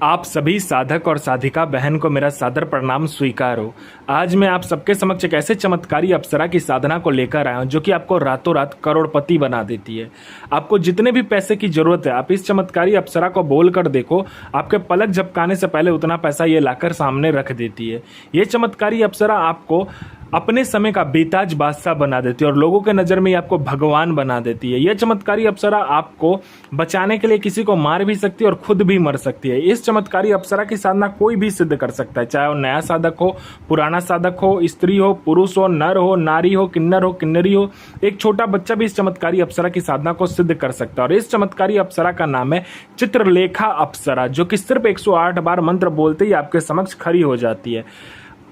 आप सभी साधक और साधिका बहन को मेरा सादर प्रणाम स्वीकार हो। आज मैं आप सबके समक्ष एक ऐसे चमत्कारी अप्सरा की साधना को लेकर आया हूं जो कि आपको रातों रात करोड़पति बना देती है। आपको जितने भी पैसे की जरूरत है आप इस चमत्कारी अप्सरा को बोल कर देखो, आपके पलक झपकाने से पहले उतना पैसा ये लाकर सामने रख देती है। ये चमत्कारी अप्सरा आपको अपने समय का बेताज बादशाह बना देती है और लोगों के नज़र में आपको भगवान बना देती है। यह चमत्कारी अप्सरा आपको बचाने के लिए किसी को मार भी सकती है और खुद भी मर सकती है। इस चमत्कारी अप्सरा की साधना कोई भी सिद्ध कर सकता है, चाहे वो नया साधक हो, पुराना साधक हो, स्त्री हो, पुरुष हो, नर हो, नारी हो, किन्नर हो, किन्नरी हो। एक छोटा बच्चा भी इस चमत्कारी अप्सरा की साधना को सिद्ध कर सकता है। और इस चमत्कारी अप्सरा का नाम है चित्रलेखा अप्सरा, जो कि सिर्फ 108 बार मंत्र बोलते ही आपके समक्ष खड़ी हो जाती है।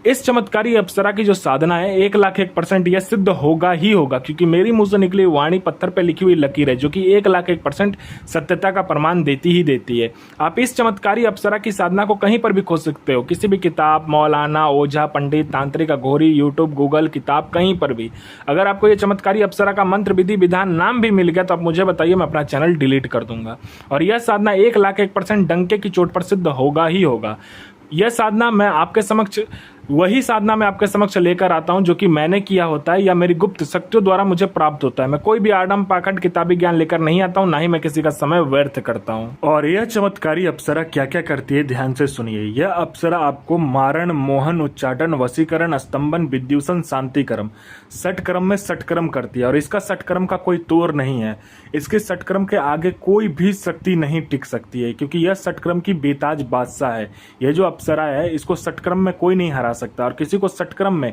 इस चमत्कारी अप्सरा की जो साधना है 1,01% यह सिद्ध होगा ही होगा, क्योंकि मेरी मुंह से निकली वाणी पत्थर पे लिखी हुई लकीर है जो कि 1,01% सत्यता का प्रमाण देती ही देती है। आप इस चमत्कारी अप्सरा की साधना को कहीं पर भी खोज सकते हो, किसी भी किताब, मौलाना, ओझा, पंडित, तांत्रिक, अघोरी, यूट्यूब, गूगल, किताब, कहीं पर भी। अगर आपको ये चमत्कारी अप्सरा का मंत्र, विधि, विधान, नाम भी मिल गया तो आप मुझे बताइए, मैं अपना चैनल डिलीट कर दूंगा। और यह साधना 1,01% डंके की चोट पर सिद्ध होगा ही होगा। यह साधना मैं आपके समक्ष वही साधना मैं आपके समक्ष लेकर आता हूं जो कि मैंने किया होता है या मेरी गुप्त शक्तियों द्वारा मुझे प्राप्त होता है। मैं कोई भी आडम पाखंड किताबी ज्ञान लेकर नहीं आता हूं, ना ही मैं किसी का समय व्यर्थ करता हूं। और यह चमत्कारी अप्सरा क्या क्या करती है ध्यान से सुनिए। यह अप्सरा आपको मारण, मोहन, उच्चाटन, वशीकरण, स्तंभन, विद्युषण, शांतिकर्म, षटकर्म में षटकर्म करती है। और इसका षटकर्म का कोई तोड़ नहीं है, इसके षटकर्म के आगे कोई भी शक्ति नहीं टिक सकती है, क्योंकि यह षटकर्म की बेताज बादशाह है। यह जो अप्सरा है इसको षटकर्म में कोई नहीं हरा सकता। और किसी को षटकर्म में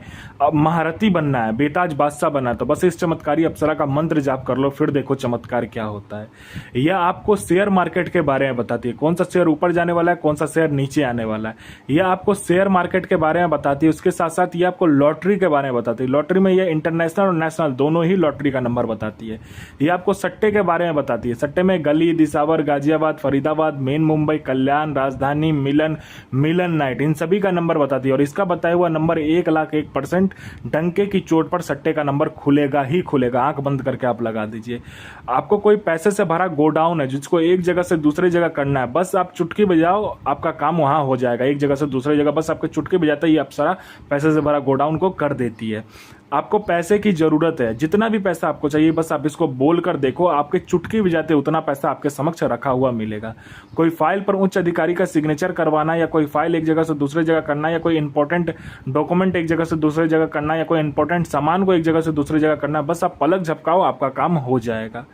महारथी बनना है, बेताज बादशाह बनना है, तो बस इस चमत्कारी अप्सरा का मंत्र जाप कर लो, फिर देखो चमत्कार क्या होता है। यह आपको शेयर मार्केट के बारे में बताती है, कौन सा शेयर ऊपर जाने वाला है, कौन सा शेयर नीचे आने वाला है। यह आपको शेयर मार्केट के बारे में बताती है। उसके साथ साथ यह आपको लॉटरी के बारे में बताती है। लॉटरी में यह इंटरनेशनल और नेशनल दोनों ही लॉटरी का नंबर बताती है। यह आपको सट्टे के बारे में बताती है। सट्टे में गली, दिसावर, गाजियाबाद, फरीदाबाद, मेन मुंबई, कल्याण, राजधानी, मिलन, मिलन नाइट, इन सभी का नंबर बताती है। और इसका बताया हुआ नंबर 1,01% डंके की चोट पर सट्टे का नंबर खुलेगा ही खुलेगा। आंख बंद करके आप लगा दीजिए। आपको कोई पैसे से भरा गोडाउन है जिसको एक जगह से दूसरी जगह करना है, बस आप चुटकी बजाओ, आपका काम वहां हो जाएगा। एक जगह से दूसरी जगह बस आपके चुटकी बजाते ही अप्सरा पैसे से भरा गोडाउन को कर देती है। आपको पैसे की जरूरत है, जितना भी पैसा आपको चाहिए बस आप इसको बोल कर देखो, आपके चुटकी बजाते उतना पैसा आपके समक्ष रखा हुआ मिलेगा। कोई फाइल पर उच्च अधिकारी का सिग्नेचर करवाना, या कोई फाइल एक जगह से दूसरी जगह करना, या कोई इंपॉर्टेंट डॉक्यूमेंट एक जगह से दूसरी जगह करना, या कोई इंपॉर्टेंट सामान को एक जगह से दूसरी जगह करना, बस आप पलक झपकाओ, आपका काम हो जाएगा।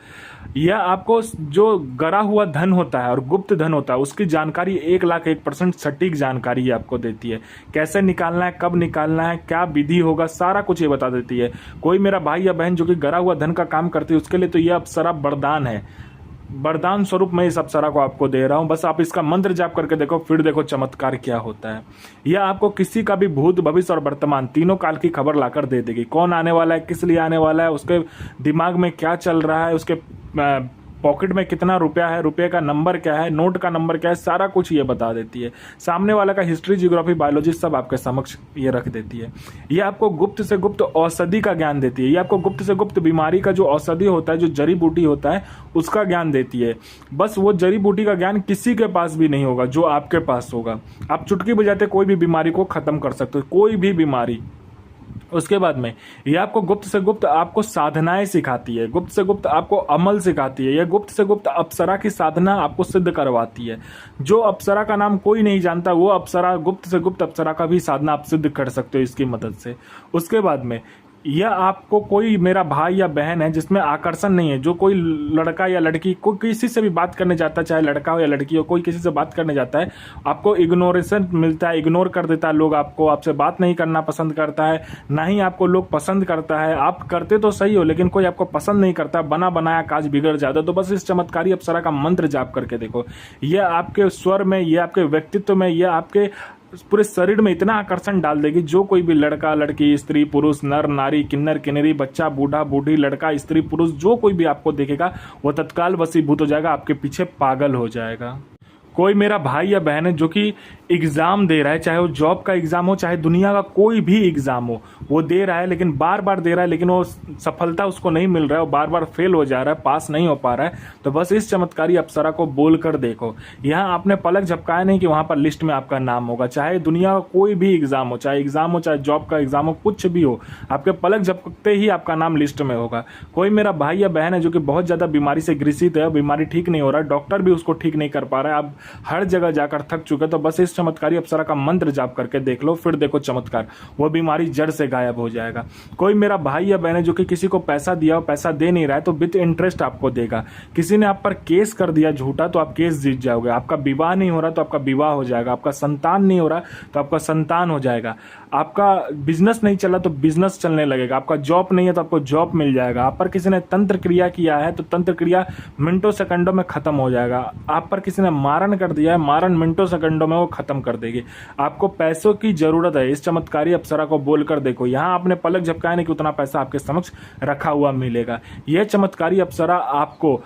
यह आपको जो गरा हुआ धन होता है और गुप्त धन होता है उसकी जानकारी 1,01% सटीक जानकारी आपको देती है। कैसे निकालना है, कब निकालना है, क्या विधि होगा, सारा कुछ ये बता देती है। कोई मेरा भाई या बहन जो कि गरा हुआ धन का काम करती है उसके लिए तो यह अप्सरा वरदान है। वरदान स्वरूप मैं इस अप्सरा को आपको दे रहा हूं, बस आप इसका मंत्र जाप करके देखो, फिर देखो चमत्कार क्या होता है। यह आपको किसी का भी भूत, भविष्य और वर्तमान तीनों काल की खबर लाकर दे देगी। कौन आने वाला है, किस लिए आने वाला है, उसके दिमाग में क्या चल रहा है, उसके पॉकेट में कितना रुपया है, रुपये का नंबर क्या है, नोट का नंबर क्या है, सारा कुछ ये बता देती है। सामने वाला का हिस्ट्री, जियोग्राफी, बायोलॉजी सब आपके समक्ष ये रख देती है। ये आपको गुप्त से गुप्त औषधि का ज्ञान देती है। ये आपको गुप्त से गुप्त बीमारी का जो औषधि होता है, जो जड़ी बूटी होता है, उसका ज्ञान देती है। बस वो जड़ी बूटी का ज्ञान किसी के पास भी नहीं होगा, जो आपके पास होगा। आप चुटकी बजाते कोई भी बीमारी को खत्म कर सकते हो, कोई भी बीमारी। उसके बाद में ये आपको गुप्त से गुप्त आपको साधनाएं सिखाती है, गुप्त से गुप्त आपको अमल सिखाती है। यह गुप्त से गुप्त अप्सरा की साधना आपको सिद्ध करवाती है। जो अप्सरा का नाम कोई नहीं जानता वो अप्सरा, गुप्त से गुप्त अप्सरा का भी साधना आप सिद्ध कर सकते हो इसकी मदद से। उसके बाद में यह आपको कोई मेरा भाई या बहन है जिसमें आकर्षण नहीं है, जो कोई लड़का या लड़की कोई किसी से भी बात करने जाता है, चाहे लड़का हो या लड़की हो, कोई किसी से बात करने जाता है, आपको इग्नोरेशन मिलता है, इग्नोर कर देता है लोग, आपको आपसे बात नहीं करना पसंद करता है, ना ही आपको लोग पसंद करता है। आप करते तो सही हो लेकिन कोई आपको पसंद नहीं करता, बना बनाया काज बिगड़ जाता। तो बस इस चमत्कारी अप्सरा का मंत्र जाप करके देखो, यह आपके स्वर में, यह आपके व्यक्तित्व में, यह आपके पूरे शरीर में इतना आकर्षण डाल देगी, जो कोई भी लड़का, लड़की, स्त्री, पुरुष, नर, नारी, किन्नर, किन्नरी, बच्चा, बूढ़ा, बूढ़ी, लड़का, स्त्री, पुरुष, जो कोई भी आपको देखेगा वो तत्काल वशीभूत हो जाएगा, आपके पीछे पागल हो जाएगा। कोई मेरा भाई या बहन है जो कि एग्ज़ाम दे रहा है, चाहे वो जॉब का एग्ज़ाम हो, चाहे दुनिया का कोई भी एग्ज़ाम हो, वो दे रहा है, लेकिन बार बार दे रहा है, लेकिन वो सफलता उसको नहीं मिल रहा है, वो बार बार फेल हो जा रहा है, पास नहीं हो पा रहा है। तो बस इस चमत्कारी अप्सरा को बोल कर देखो। यहाँ आपने पलक झपकाया नहीं कि वहाँ पर लिस्ट में आपका नाम होगा। चाहे दुनिया का कोई भी एग्ज़ाम हो, चाहे जॉब का एग्ज़ाम हो, कुछ भी हो, आपके पलक झपकते ही आपका नाम लिस्ट में होगा। कोई मेरा भाई या बहन है जो कि बहुत ज़्यादा बीमारी से ग्रसित है, बीमारी ठीक नहीं हो रहा है, डॉक्टर भी उसको ठीक नहीं कर पा रहा है, आप हर जगह जाकर थक चुके, तो बस इस चमत्कारी अप्सरा का मंत्र जाप करके देख लो, फिर देखो चमत्कार, वो बीमारी जड़ से गायब हो जाएगा। कोई मेरा भाई या बहन है जो कि किसी को पैसा दिया हो, पैसा दे नहीं रहा है, तो विद इंटरेस्ट आपको देगा। किसी ने आप पर केस कर दिया झूठा, तो आप केस जीत जाओगे। आपका विवाह नहीं हो रहा तो आपका विवाह हो जाएगा। आपका संतान नहीं हो रहा तो आपका संतान हो जाएगा। आपका बिजनेस नहीं चला तो बिजनेस चलने लगेगा। आपका जॉब नहीं है तो आपको जॉब मिल जाएगा। आप पर किसी ने तंत्र क्रिया किया है तो तंत्र क्रिया मिनटों सेकंडों में खत्म हो जाएगा। आप पर किसी ने मारण कर दिया है, मारण मिनटों सेकंडों में वो खत्म कर देगी। आपको पैसों की जरूरत है, इस चमत्कारी अप्सरा को बोलकर देखो। यहाँ आपने पलक झपकाया नहीं कि उतना पैसा आपके समक्ष रखा हुआ मिलेगा। यह चमत्कारी अप्सरा आपको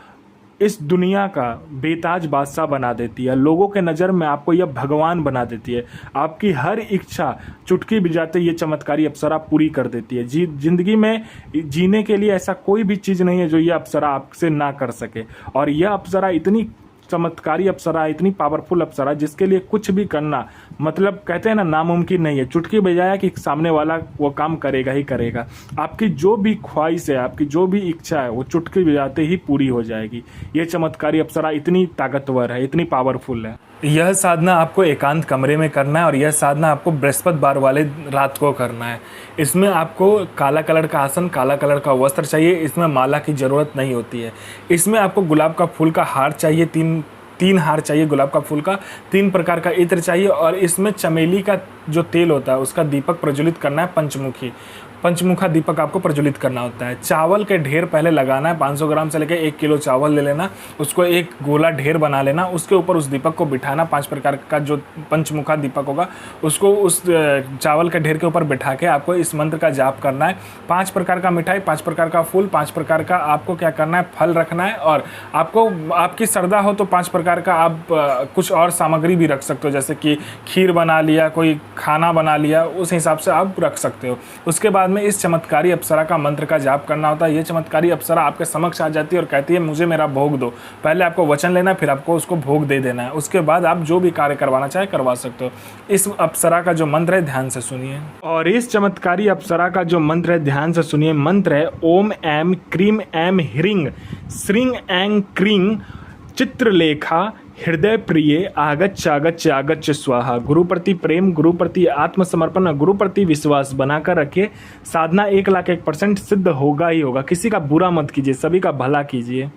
इस दुनिया का बेताज बादशाह बना देती है। लोगों के नज़र में आपको यह भगवान बना देती है। आपकी हर इच्छा चुटकी बजाते ये चमत्कारी अप्सरा पूरी कर देती है। जिंदगी में जीने के लिए ऐसा कोई भी चीज़ नहीं है जो ये अप्सरा आपसे ना कर सके। और यह अप्सरा इतनी चमत्कारी अप्सरा, इतनी पावरफुल अप्सरा, जिसके लिए कुछ भी करना, मतलब कहते हैं ना, नामुमकिन नहीं है। चुटकी बजाया कि सामने वाला वो काम करेगा ही करेगा। आपकी जो भी ख्वाहिश है, आपकी जो भी इच्छा है, वो चुटकी बजाते ही पूरी हो जाएगी। ये चमत्कारी अप्सरा इतनी ताकतवर है, इतनी पावरफुल है। यह साधना आपको एकांत कमरे में करना है और यह साधना आपको बृहस्पतिवार वाले रात को करना है। इसमें आपको काला कलर का आसन, काला कलर का वस्त्र चाहिए। इसमें माला की ज़रूरत नहीं होती है। इसमें आपको गुलाब का फूल का हार चाहिए, तीन हार चाहिए गुलाब का फूल का, 3 प्रकार का इत्र चाहिए। और इसमें चमेली का जो तेल होता है उसका दीपक प्रज्वलित करना है, पंचमुखा दीपक आपको प्रज्वलित करना होता है। चावल के ढेर पहले लगाना है, 500 ग्राम से लेकर 1 किलो चावल ले लेना, उसको एक गोला ढेर बना लेना, उसके ऊपर उस दीपक को बिठाना। 5 प्रकार का जो पंचमुखा दीपक होगा उसको उस चावल के ढेर के ऊपर बिठा के आपको इस मंत्र का जाप करना है। 5 प्रकार का मिठाई, 5 प्रकार का फूल, 5 प्रकार का आपको क्या करना है, फल रखना है। और आपको आपकी श्रद्धा हो तो 5 प्रकार का आप कुछ और सामग्री भी रख सकते हो, जैसे कि खीर बना लिया, कोई खाना बना लिया, उस हिसाब से आप रख सकते हो। उसके बाद में इस चमत्कारी अप्सरा का मंत्र का जाप करना होता है। ये चमत्कारी अप्सरा आपके समक्ष आ जाती है और कहती है मुझे मेरा भोग दो। पहले आपको वचन लेना है, फिर आपको उसको भोग दे देना है। उसके बाद आप जो भी कार्य करवाना चाहे करवा सकते हो। इस अप्सरा का जो मंत्र है ध्यान से सुनिए। और इस चमत्कारी अप्सरा का जो मंत्र है ध्यान से सुनिए। मंत्र है ओम ऐम क्रीम ऐम ह्रीं श्रीं ऐं क्रीं चित्रलेखा हृदय प्रिय आगच्छ आगच्छ आगच्छ स्वाहा। गुरु प्रति प्रेम, गुरु प्रति आत्मसमर्पण, गुरु प्रति विश्वास बनाकर रखिए। साधना 1,01,000% सिद्ध होगा ही होगा। किसी का बुरा मत कीजिए, सभी का भला कीजिए।